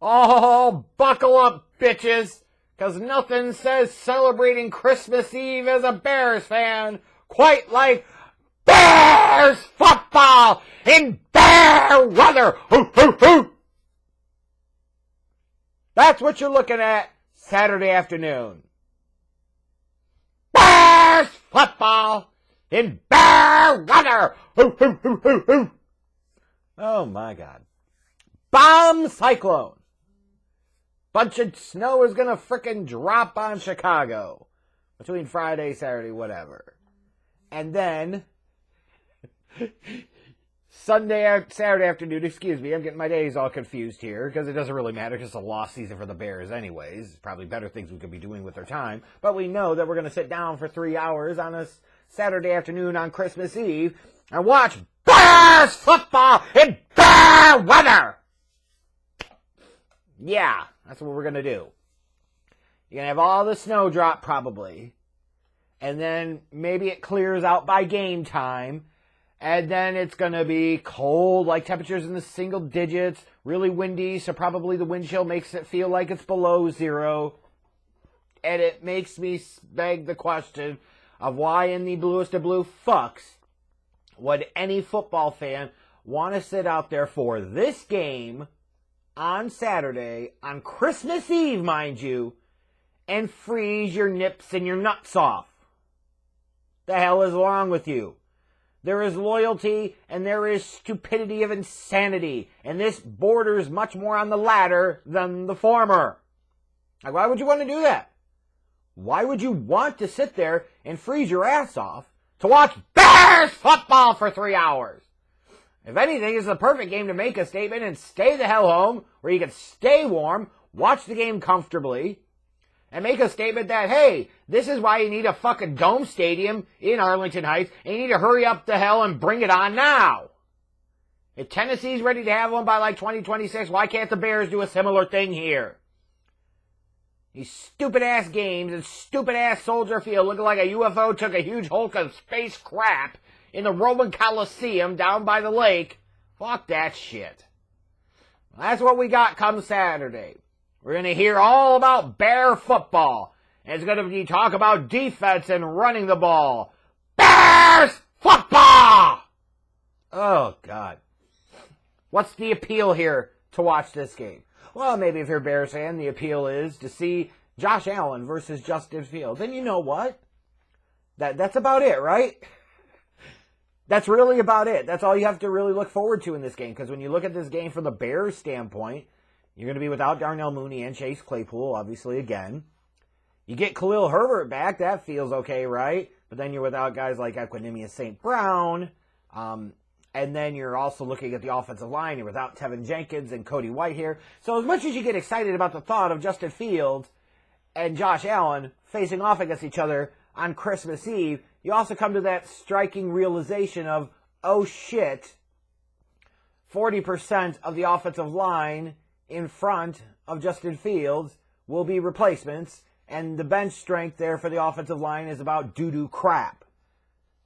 Oh, buckle up, bitches, because nothing says celebrating Christmas Eve as a Bears fan quite like Bears football in bear weather. Hoo, hoo, hoo. That's what you're looking at Saturday afternoon. Bears football in bear weather. Hoo, hoo, hoo, hoo, hoo. Oh, my God. Bomb cyclone. Bunch of snow is going to frickin' drop on Chicago between Friday, Saturday, whatever. And then Saturday afternoon, excuse me, I'm getting my days all confused here because it doesn't really matter because it's a lost season for the Bears anyways. Probably better things we could be doing with our time. But we know that we're going to sit down for 3 hours on a Saturday afternoon on Christmas Eve and watch Bears football in bear weather. Yeah, that's what we're going to do. You're going to have all the snow drop probably. And then maybe it clears out by game time. And then it's going to be cold, like temperatures in the single digits, really windy, so probably the wind chill makes it feel like it's below zero. And it makes me beg the question of why in the bluest of blue fucks would any football fan want to sit out there for this game on Saturday, on Christmas Eve, mind you, and freeze your nips and your nuts off. The hell is wrong with you? There is loyalty and there is stupidity of insanity, and this borders much more on the latter than the former. Like, why would you want to do that? Why would you want to sit there and freeze your ass off to watch Bears football for 3 hours? If anything, it's the perfect game to make a statement and stay the hell home, where you can stay warm, watch the game comfortably, and make a statement that, hey, this is why you need a fucking dome stadium in Arlington Heights, and you need to hurry up the hell and bring it on now. If Tennessee's ready to have one by like 2026, why can't the Bears do a similar thing here? These stupid-ass games and stupid-ass Soldier Field looking like a UFO took a huge hulk of space crap in the Roman Coliseum down by the lake. Fuck that shit. That's what we got come Saturday. We're going to hear all about Bear football. And it's going to be talk about defense and running the ball. Bears football! Oh, God. What's the appeal here to watch this game? Well, maybe if you're a Bears fan, the appeal is to see Josh Allen versus Justin Fields. And you know what? That's about it, right? That's really about it. That's all you have to really look forward to in this game. Because when you look at this game from the Bears' standpoint, you're going to be without Darnell Mooney and Chase Claypool, obviously, again. You get Khalil Herbert back. That feels okay, right? But then you're without guys like Equanimeous St. Brown. And then you're also looking at the offensive line. You're without Tevin Jenkins and Cody Whitehair. So as much as you get excited about the thought of Justin Fields and Josh Allen facing off against each other on Christmas Eve, you also come to that striking realization of, oh shit, 40% of the offensive line in front of Justin Fields will be replacements, and the bench strength there for the offensive line is about doo-doo crap.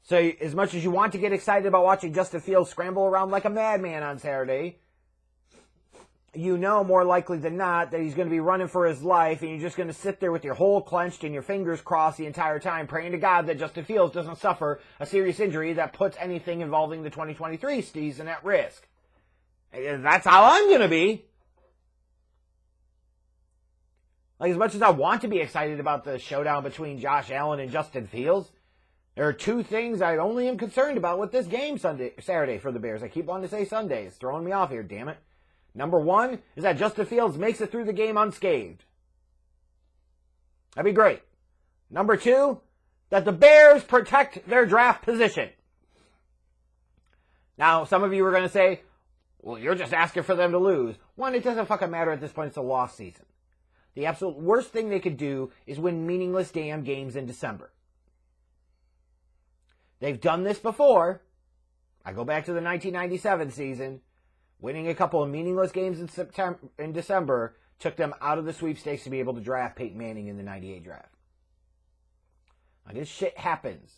So as much as you want to get excited about watching Justin Fields scramble around like a madman on Saturday, you know more likely than not that he's going to be running for his life, and you're just going to sit there with your hole clenched and your fingers crossed the entire time, praying to God that Justin Fields doesn't suffer a serious injury that puts anything involving the 2023 season at risk. And that's how I'm going to be. Like, as much as I want to be excited about the showdown between Josh Allen and Justin Fields, there are two things I only am concerned about with this game Saturday for the Bears. I keep wanting to say Sunday. It's throwing me off here, damn it. Number one is that Justin Fields makes it through the game unscathed. That'd be great. Number two, that the Bears protect their draft position. Now, some of you are going to say, well, you're just asking for them to lose. One, it doesn't fucking matter at this point. It's a lost season. The absolute worst thing they could do is win meaningless damn games in December. They've done this before. I go back to the 1997 season. Winning a couple of meaningless games in December took them out of the sweepstakes to be able to draft Peyton Manning in the 98 draft. Like, this shit happens.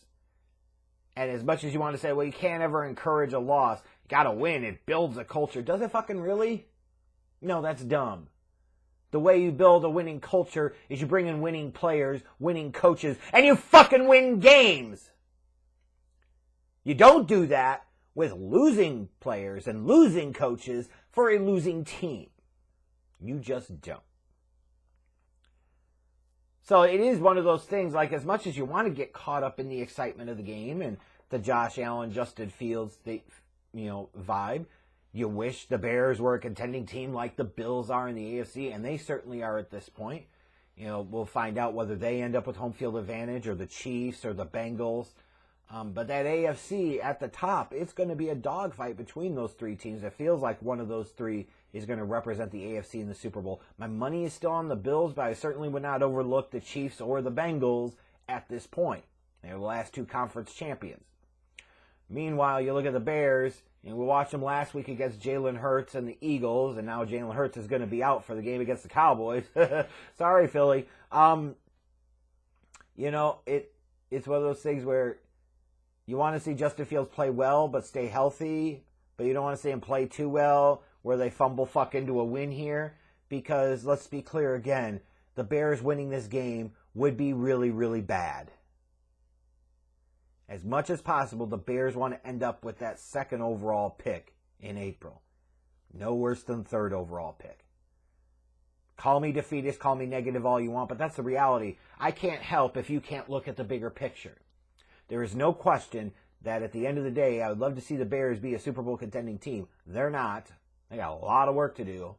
And as much as you want to say, well, you can't ever encourage a loss, you gotta win, it builds a culture. Does it fucking really? No, that's dumb. The way you build a winning culture is you bring in winning players, winning coaches, and you fucking win games. You don't do that with losing players and losing coaches for a losing team. You just don't. So it is one of those things, like, as much as you want to get caught up in the excitement of the game and the Josh Allen, Justin Fields, vibe, you wish the Bears were a contending team like the Bills are in the AFC, and they certainly are at this point. We'll find out whether they end up with home field advantage or the Chiefs or the Bengals. But that AFC at the top, it's going to be a dogfight between those three teams. It feels like one of those three is going to represent the AFC in the Super Bowl. My money is still on the Bills, but I certainly would not overlook the Chiefs or the Bengals at this point. They're the last two conference champions. Meanwhile, you look at the Bears, and we watched them last week against Jalen Hurts and the Eagles, and now Jalen Hurts is going to be out for the game against the Cowboys. Sorry, Philly. It's one of those things where you want to see Justin Fields play well but stay healthy, but you don't want to see him play too well where they fumble fuck into a win here, because let's be clear again, the Bears winning this game would be really, really bad. As much as possible, the Bears want to end up with that second overall pick in April. No worse than third overall pick. Call me defeatist, call me negative all you want, but that's the reality. I can't help if you can't look at the bigger picture. There is no question that at the end of the day, I would love to see the Bears be a Super Bowl contending team. They're not. They got a lot of work to do.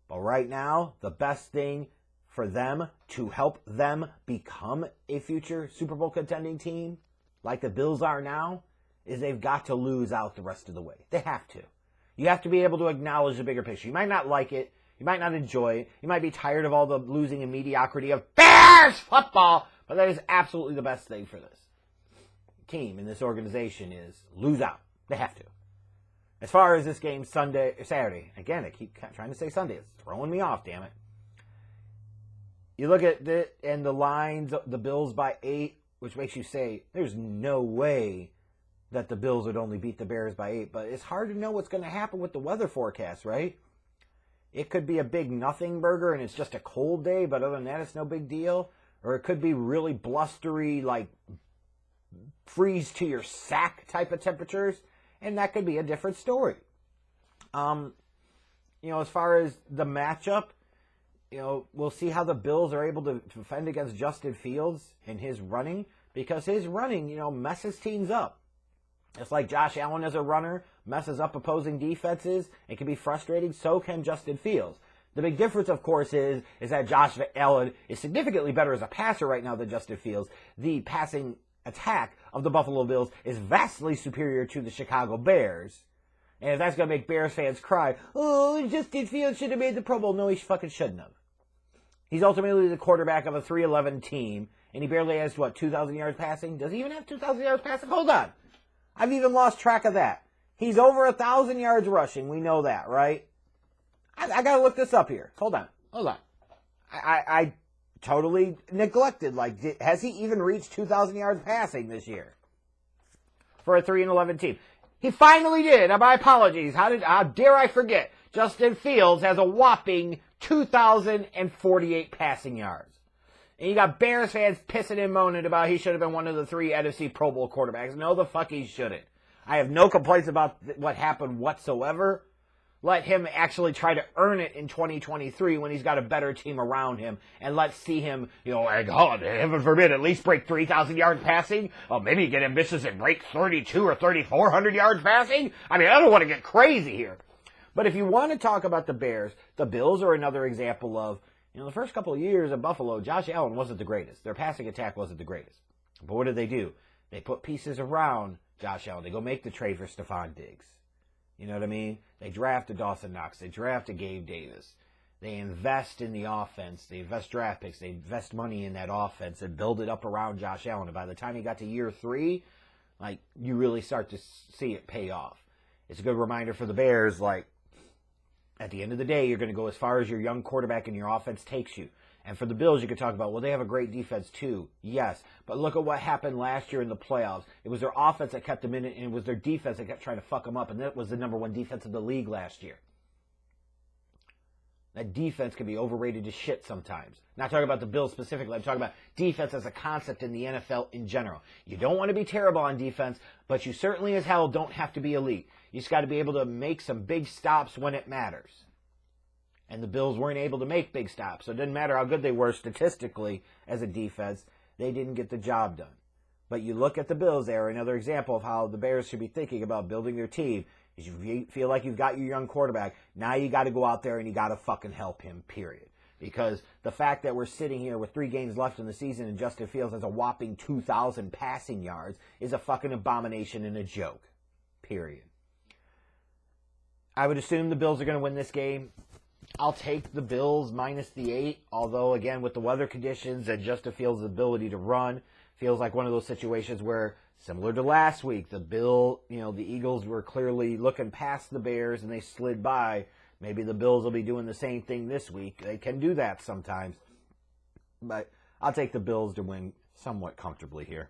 But right now, the best thing for them to help them become a future Super Bowl contending team, like the Bills are now, is they've got to lose out the rest of the way. They have to. You have to be able to acknowledge the bigger picture. You might not like it. You might not enjoy it. You might be tired of all the losing and mediocrity of Bears football. But that is absolutely the best thing for this team and this organization is lose out. They have to. As far as this game Saturday, again, I keep trying to say Sunday. It's throwing me off, damn it. You look at it and the lines, the Bills by 8, which makes you say, there's no way that the Bills would only beat the Bears by 8. But it's hard to know what's going to happen with the weather forecast, right? It could be a big nothing burger and it's just a cold day, but other than that, it's no big deal. Or it could be really blustery, like freeze to your sack type of temperatures, and that could be a different story. As far as the matchup, we'll see how the Bills are able to defend against Justin Fields and his running, because his running, messes teams up. It's like Josh Allen as a runner messes up opposing defenses. It can be frustrating. So can Justin Fields. The big difference, of course, is that Josh Allen is significantly better as a passer right now than Justin Fields. The passing attack of the Buffalo Bills is vastly superior to the Chicago Bears. And if that's going to make Bears fans cry, oh, Justin Fields should have made the Pro Bowl. No, he fucking shouldn't have. He's ultimately the quarterback of a 3-11 team, and he barely has, 2,000 yards passing? Does he even have 2,000 yards passing? Hold on. I've even lost track of that. He's over 1,000 yards rushing. We know that, right? I got to look this up here. Hold on. I totally neglected. Has he even reached 2,000 yards passing this year for a 3-11 team? He finally did. My apologies. How dare I forget? Justin Fields has a whopping 2,048 passing yards. And you got Bears fans pissing and moaning about he should have been one of the 3 NFC Pro Bowl quarterbacks. No, the fuck he shouldn't. I have no complaints about what happened whatsoever. Let him actually try to earn it in 2023 when he's got a better team around him. And let's see him, heaven forbid, at least break 3,000 yards passing. Oh, maybe get ambitious and break 32 or 3,400 yards passing. I don't want to get crazy here. But if you want to talk about the Bears, the Bills are another example of, the first couple of years of Buffalo, Josh Allen wasn't the greatest. Their passing attack wasn't the greatest. But what did they do? They put pieces around Josh Allen. They go make the trade for Stephon Diggs. You know what I mean? They drafted Dawson Knox. They drafted Gabe Davis. They invest in the offense. They invest draft picks. They invest money in that offense and build it up around Josh Allen. And by the time he got to year 3, you really start to see it pay off. It's a good reminder for the Bears, at the end of the day, you're going to go as far as your young quarterback and your offense takes you. And for the Bills, you could talk about, they have a great defense too. Yes. But look at what happened last year in the playoffs. It was their offense that kept them in it, and it was their defense that kept trying to fuck them up. And that was the number 1 defense of the league last year. That defense can be overrated to shit sometimes. Not talking about the Bills specifically. I'm talking about defense as a concept in the NFL in general. You don't want to be terrible on defense, but you certainly as hell don't have to be elite. You just got to be able to make some big stops when it matters. And the Bills weren't able to make big stops. So it didn't matter how good they were statistically as a defense. They didn't get the job done. But you look at the Bills there, another example of how the Bears should be thinking about building their team. Is you feel like you've got your young quarterback, now you got to go out there and you got to fucking help him, period. Because the fact that we're sitting here with 3 games left in the season and Justin Fields has a whopping 2,000 passing yards is a fucking abomination and a joke, period. I would assume the Bills are going to win this game. I'll take the Bills minus the 8, although, again, with the weather conditions and Justin Fields' ability to run, feels like one of those situations where, similar to last week, the Eagles were clearly looking past the Bears and they slid by. Maybe the Bills will be doing the same thing this week. They can do that sometimes. But I'll take the Bills to win somewhat comfortably here.